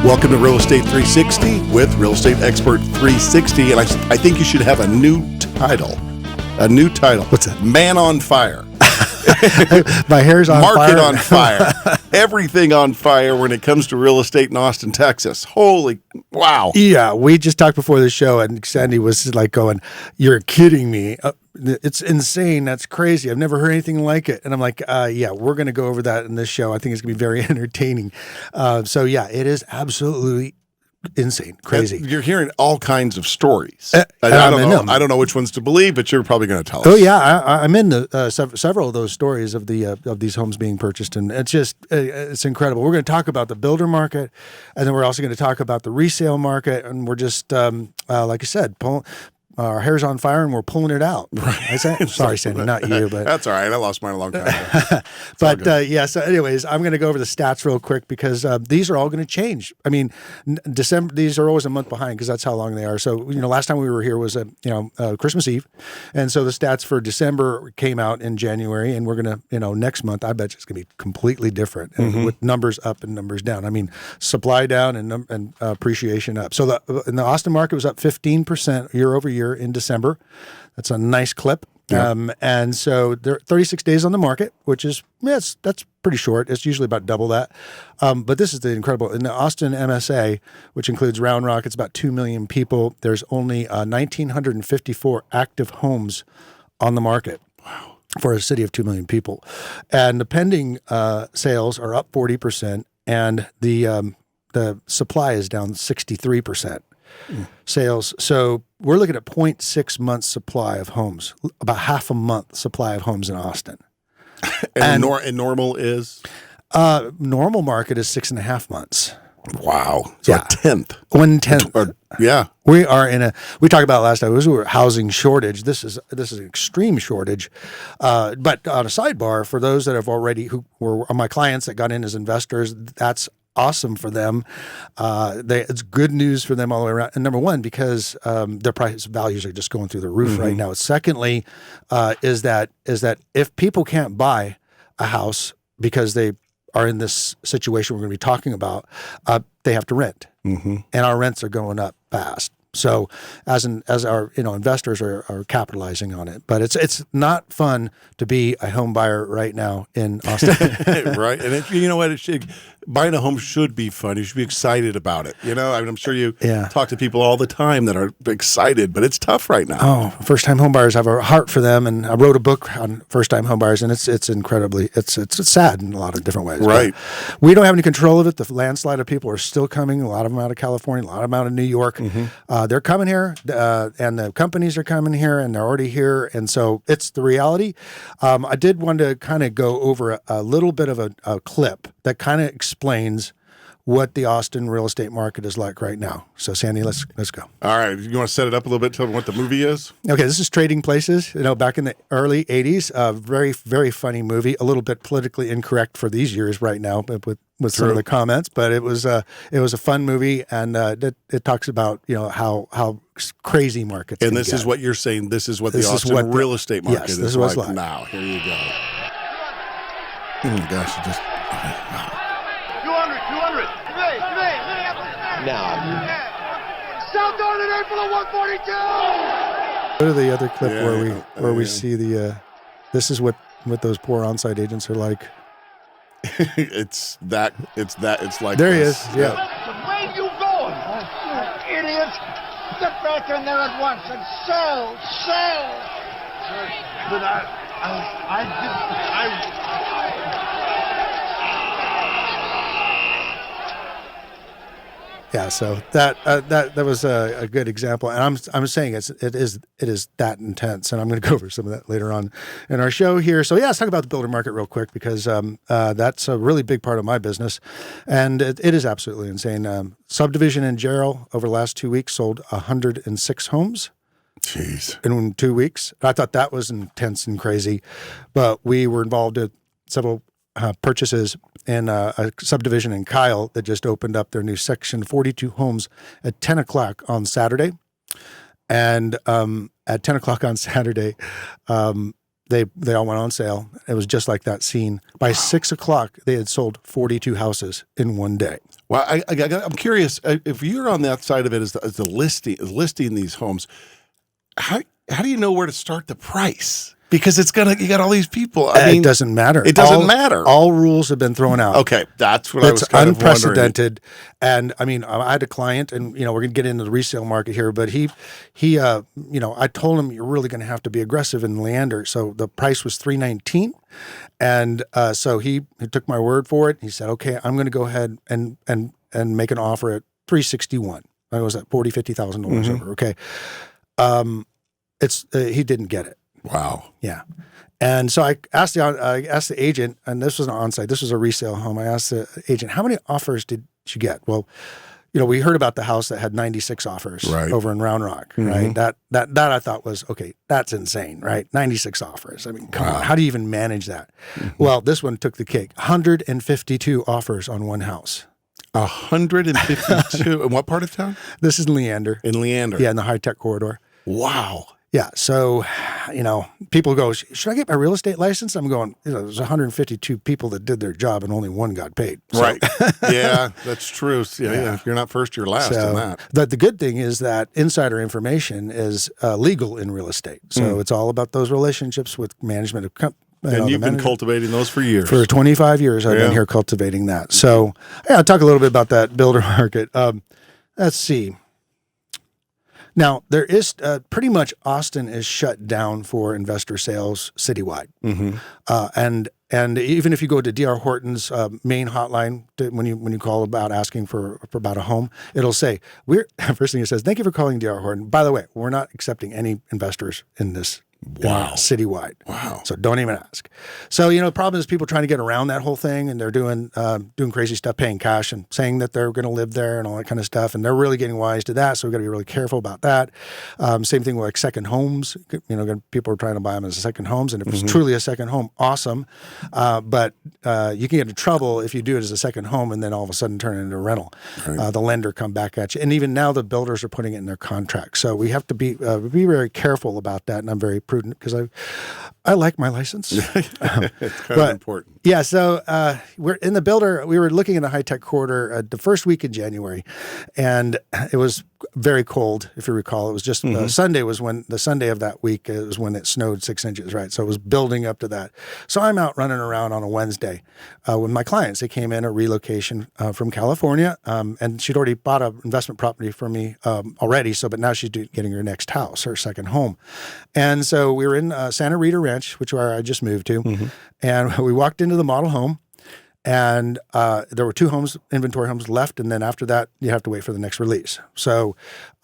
Welcome to Real Estate 360 with Real Estate Expert 360. And I think you should have a new title. A new title. What's that? Man on fire. My hair's on Market fire. on fire. Everything on fire when it comes to real estate in Austin, Texas. Holy wow. Yeah, we just talked before the show, and Sandy was like going, "You're kidding me. It's insane. That's crazy. I've never heard anything like it." And I'm like, yeah, we're going to go over that in this show. I think it's going to be very entertaining. So yeah, it is absolutely insane, crazy. You're hearing all kinds of stories. I don't know which ones to believe, but you're probably going to tell us. Oh yeah, I'm in several of those stories of these homes being purchased, and it's just it's incredible. We're going to talk about the builder market, and then we're also going to talk about the resale market, and we're just like I said, our hair's on fire and we're pulling it out. Right. Sorry, Sandy, not you, but that's all right. I lost mine a long time ago. But yeah. So, anyways, I'm going to go over the stats real quick because these are all going to change. I mean, December. These are always a month behind because that's how long they are. So, last time we were here was Christmas Eve, and so the stats for December came out in January, and we're going to next month. I bet it's going to be completely different, and with numbers up and numbers down. I mean, supply down and appreciation up. So in the Austin market was up 15% year over year in December. That's a nice clip. Yeah. And so there are 36 days on the market, which is, that's pretty short. It's usually about double that. But this is the incredible. In the Austin MSA, which includes Round Rock, it's about 2 million people. There's only 1,954 active homes on the market. Wow. For a city of 2 million people. And the pending sales are up 40%, and the supply is down 63%. Sales. So we're looking at 0.6 months supply of homes, about half a month supply of homes in Austin. and normal is? Normal market is 6.5 months. Wow. So yeah. a tenth. 1/10. Yeah. We are we talked about it last time, we were housing shortage. This is an extreme shortage. But on a sidebar, for those that have already, who were my clients that got in as investors, that's awesome for them. It's good news for them all the way around. And number one, because their price values are just going through the roof right now. Secondly, is that if people can't buy a house because they are in this situation we're going to be talking about, they have to rent, and our rents are going up fast. So as our investors are capitalizing on it, but it's not fun to be a home buyer right now in Austin. Right, and you know what? Buying a home should be fun. You should be excited about it. I'm sure you talk to people all the time that are excited, but it's tough right now. Oh, first-time home buyers, I have a heart for them, and I wrote a book on first-time home buyers, and it's incredibly it's sad in a lot of different ways. Right, but we don't have any control of it. The landslide of people are still coming. A lot of them out of California, a lot of them out of New York. They're coming here, and the companies are coming here, and they're already here, and so it's the reality. I did want to kind of go over a little bit of a clip that kind of explains what the Austin real estate market is like right now. So, Sandy, let's go. All right. You want to set it up a little bit, tell them what the movie is? Okay, this is Trading Places. Back in the early 80s, very, very funny movie, a little bit politically incorrect for these years right now with some of the comments, but it was a fun movie, and it talks about how crazy markets. And this is what you're saying. This is what the Austin real estate market is like now. Here you go. Oh my gosh! It just 200. Now. South Northern for the 142. Go to the other clip where we see this is what those poor on-site agents are like. It's like there this. He is. Yeah. Where you going? You idiot! Get back in there at once and sell. But Yeah, so that was a good example, and I'm saying it is that intense, and I'm going to go over some of that later on in our show here. So yeah, let's talk about the builder market real quick because that's a really big part of my business, and it is absolutely insane. Subdivision in Jarrell over the last 2 weeks sold 106 homes. Jeez. In 2 weeks. I thought that was intense and crazy, but we were involved in several purchases in a subdivision in Kyle that just opened up their new section 42 homes at 10 o'clock on Saturday. And at 10 o'clock on Saturday, they all went on sale. It was just like that scene. By 6 o'clock, they had sold 42 houses in one day. Well, I'm curious if you're on that side of it as the listing these homes. How do you know where to start the price? Because you got all these people. I mean, it doesn't matter. It doesn't matter. All rules have been thrown out. Okay, that's what I was kind of wondering. It's unprecedented. And I mean, I had a client, and we're going to get into the resale market here, but he, I told him you're really going to have to be aggressive in Leander. So the price was $319, and so he took my word for it. He said, "Okay, I'm going to go ahead and make an offer at $361." I was at $50,000 over. Okay, he didn't get it. Wow. Yeah. And so I asked the agent, and this was an on-site, this was a resale home. I asked the agent, how many offers did you get? Well, we heard about the house that had 96 offers over in Round Rock, right? That I thought was, okay, that's insane, right? 96 offers. I mean, come on, how do you even manage that? Well, this one took the cake. 152 offers on one house. 152. In what part of town? This is Leander. In Leander. Yeah, in the high-tech corridor. Wow. Yeah. So, people go, should I get my real estate license? I'm going, there's 152 people that did their job and only one got paid. So. Right. Yeah, that's true. Yeah. You're not first, you're last in that. The good thing is that insider information is legal in real estate. So it's all about those relationships with management of companies. And you've been cultivating those for years. For 25 years, I've been here cultivating that. So, I'll talk a little bit about that builder market. Let's see. Now, there is pretty much Austin is shut down for investor sales citywide. And even if you go to D.R. Horton's main hotline, when you call about asking for about a home, it'll say, first thing it says, thank you for calling D.R. Horton. By the way, we're not accepting any investors in this citywide. Wow. So don't even ask. So, the problem is people trying to get around that whole thing, and they're doing crazy stuff, paying cash and saying that they're going to live there and all that kind of stuff. And they're really getting wise to that. So we've got to be really careful about that. Same thing with like second homes. People are trying to buy them as second homes. And if it's truly a second home, awesome. But you can get in trouble if you do it as a second home and then all of a sudden turn it into a rental. Right. The lender come back at you. And even now the builders are putting it in their contract. So we have to be very careful about that. And I'm very prudent because I like my license. It's kind of important. Yeah. So we're in the builder. We were looking at the high-tech corridor the first week in January, and it was very cold. If you recall, it was just Sunday was when the Sunday of that week was when it snowed 6 inches. Right. So it was building up to that. So I'm out running around on a Wednesday with my clients. They came in a relocation from California, and she'd already bought an investment property for me already. But now she's getting her next house, her second home. And so we were in Santa Rita Ranch, which where I just moved to, and we walked into the model home, and there were 2 inventory homes left, and then after that, you have to wait for the next release. So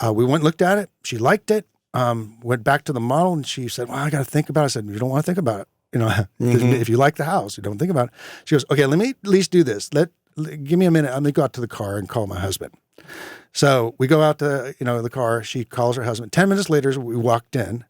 we went and looked at it. She liked it. Went back to the model, and she said, "Well, I got to think about it." I said, "You don't want to think about it. If you like the house, you don't think about it." She goes, "Okay, let me at least do this. Give me a minute. Let me go out to the car and call my husband." So we go out to the car. She calls her husband. 10 minutes later, we walked in,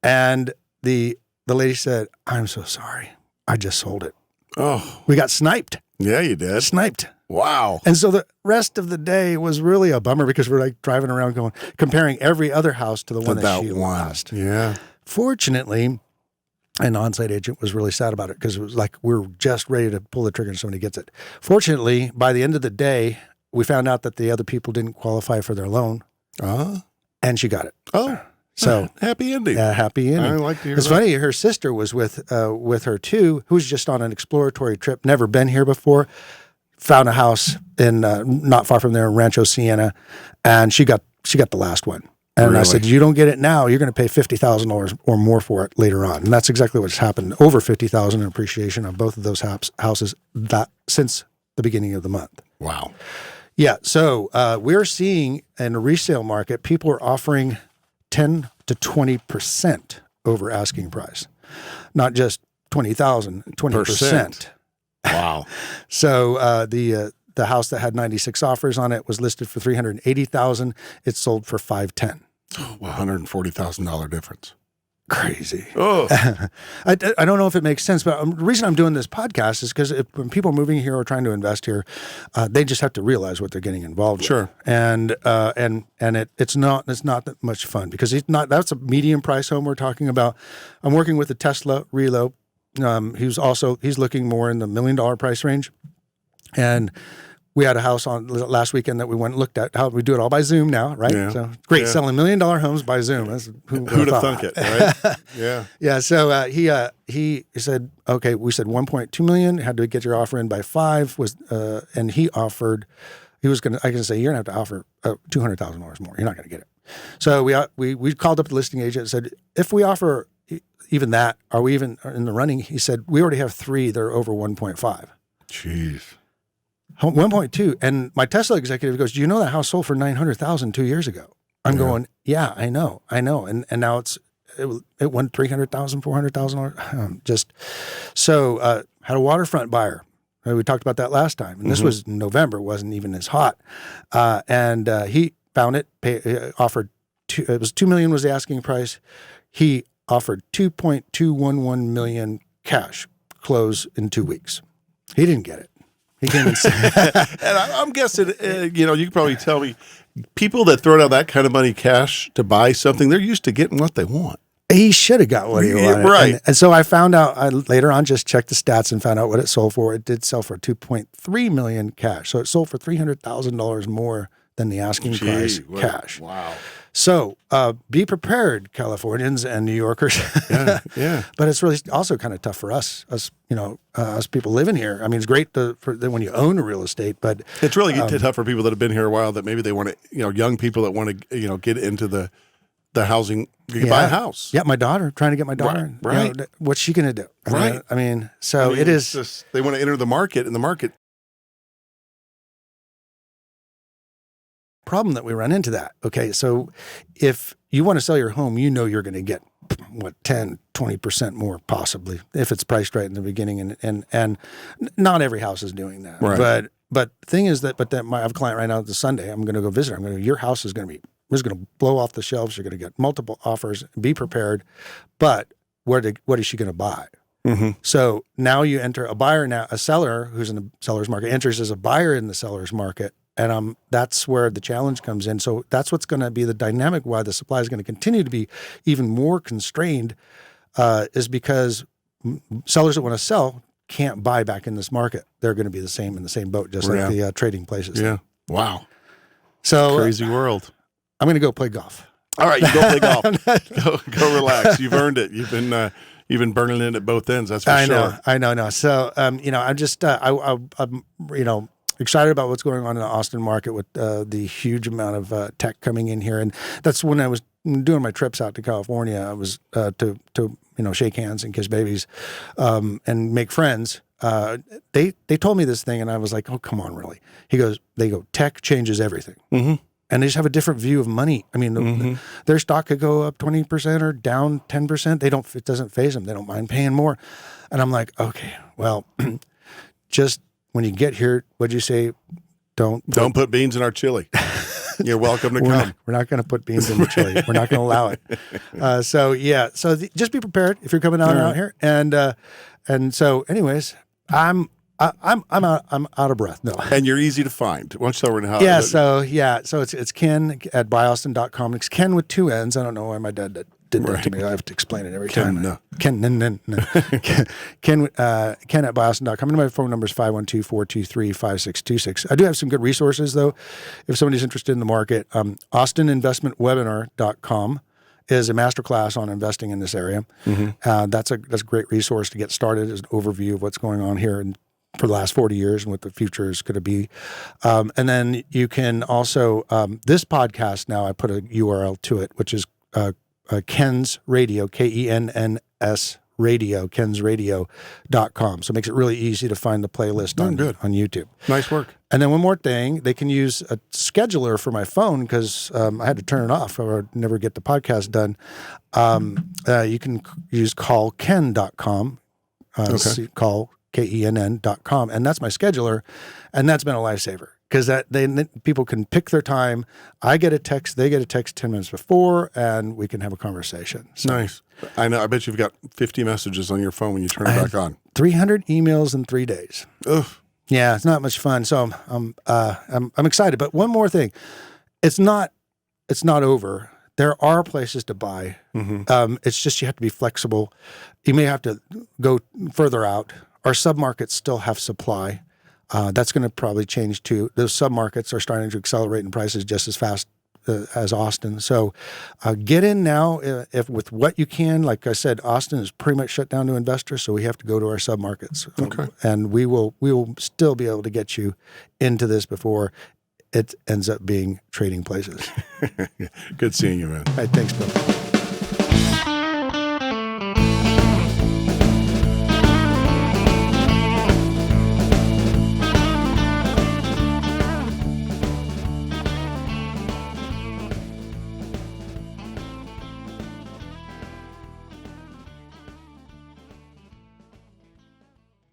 and the lady said, "I'm so sorry. I just sold it." Oh, we got sniped. Yeah, you did. Sniped. Wow. And so the rest of the day was really a bummer because we're like driving around comparing every other house to the one that she lost. Yeah. Fortunately, an on-site agent was really sad about it because it was like we're just ready to pull the trigger and somebody gets it. Fortunately, by the end of the day, we found out that the other people didn't qualify for their loan. And she got it. Oh. So happy ending. Happy ending. I like to hear It's funny. Her sister was with her too, who's just on an exploratory trip, never been here before. Found a house in not far from there in Rancho Siena, and she got the last one. And really? I said, "You don't get it now. You're going to pay $50,000 or more for it later on." And that's exactly what's happened. Over $50,000 in appreciation on both of those houses since the beginning of the month. Wow. Yeah. So we're seeing in the resale market, people are offering 10 to 20% over asking price, not just 20,000, 20%. Wow. So the house that had 96 offers on it was listed for $380,000. It sold for $510,000. $140,000 difference. crazy. Oh, I don't know if it makes sense, but the reason I'm doing this podcast is because when people are moving here or trying to invest here, they just have to realize what they're getting involved Sure. with. And it's not that much fun because that's a medium price home we're talking about. I'm working with a Tesla Relo. He's looking more in the $1 million price range. And we had a house on last weekend that we went and looked at. How we do it all by Zoom now, right? Yeah. So great, Yeah. selling $1 million homes by Zoom. who'd have thunk it, right? Yeah. Yeah. So he said, okay, we said 1.2 million. Had to get your offer in by 5. And he offered. He was gonna. I can say you're gonna have to offer $200,000 more. You're not gonna get it. So we called up the listing agent and said, if we offer even that, are we even in the running? He said, we already have 3 that are over 1.5. Jeez. 1.2. And my Tesla executive goes, do you know that house sold for $900,000 2 years ago? I'm going, yeah, I know. And now it went $300,000, $400,000. Just so had a waterfront buyer. We talked about that last time. And this was November, wasn't even as hot. And he found it, offered it was $2 million was the asking price. He offered $2.211 million cash, close in 2 weeks. He didn't get it. He came and said, And I'm guessing, you can probably tell me, people that throw down that kind of money cash to buy something, they're used to getting what they want. he should have got what he wanted. Right. And so I found out, I later on just checked the stats and found out what it sold for. It did sell for $2.3 million cash. So it sold for $300,000 more than the asking price cash. Wow. So be prepared, Californians and New Yorkers. Yeah, yeah. But it's really also kind of tough for us people living here. I mean, it's great when you own real estate, but It's really tough for people that have been here a while that maybe they want to, young people that want to, get into the housing, buy a house. Yeah, my daughter, trying to get my daughter. Right. What's she going to do? Right. I mean, it is. It's just, they want to enter the market, and the market. Problem that we run into that. Okay, so if you want to sell your home, you're going to get 10-20% more possibly if it's priced right in the beginning, and not every house is doing that. Right. But the thing is that I have a client right now this Sunday. I'm going to go visit her. Your house is going to blow off the shelves. You're going to get multiple offers. Be prepared. But what is she going to buy? Mm-hmm. So now you enter a seller who's in the seller's market enters as a buyer in the seller's market. And that's where the challenge comes in. So that's what's going to be the dynamic why the supply is going to continue to be even more constrained is because sellers that want to sell can't buy back in this market. They're going to be in the same boat, just like the trading places. Yeah. Wow. So crazy world. I'm going to go play golf. All right, you go play golf. Go relax. You've earned it. You've been burning it at both ends. That's for sure. I know. So I'm just I'm excited about what's going on in the Austin market with the huge amount of tech coming in here, and that's when I was doing my trips out to California. I was to shake hands and kiss babies, and make friends. They told me this thing, and I was like, "Oh, come on, really?" They go, tech changes everything, and they just have a different view of money. I mean, their stock could go up 20% or down 10%. It doesn't faze them. They don't mind paying more, and I'm like, okay, well, just. When you get here, what'd you say? Don't put beans in our chili. You're welcome to come. We're not going to put beans in the chili. We're not going to allow it. So just be prepared if you're coming out here. And so, anyways, I'm out of breath. No. And you're easy to find. Why don't you tell her how? Yeah. So it's Kenn at buyaustin.com. It's Kenn with 2 N's. I don't know why my dad did that to me. I have to explain it every time. Kenn at buyaustin.com. And my phone number is 512-423-5626. I do have some good resources, though, if somebody's interested in the market. AustinInvestmentWebinar.com is a masterclass on investing in this area. That's a great resource to get started as an overview of what's going on here for the last 40 years and what the future is going to be. And then you can also, this podcast now, I put a URL to it, which is Kenn's Radio, KENNS Radio, kensradio.com. So it makes it really easy to find the playlist on YouTube. Nice work. And then one more thing, they can use a scheduler for my phone because I had to turn it off or I'd never get the podcast done. You can use callkenn.com, call KENN.com, and that's my scheduler, and that's been a lifesaver because people can pick their time. I get a text, they get a text 10 minutes before, and we can have a conversation. So Nice. I know. I bet you've got 50 messages on your phone when you turn it back on. 300 emails in 3 days. Ugh. Yeah, it's not much fun. So I'm excited. But one more thing, it's not over. There are places to buy. It's just you have to be flexible. You may have to go further out. Our submarkets still have supply. That's going to probably change too. Those submarkets are starting to accelerate in prices just as fast as Austin. So get in now if with what you can. Like I said, Austin is pretty much shut down to investors, so we have to go to our submarkets. Okay. And we will still be able to get you into this before it ends up being trading places. Good seeing you, man. All right, thanks, Bill.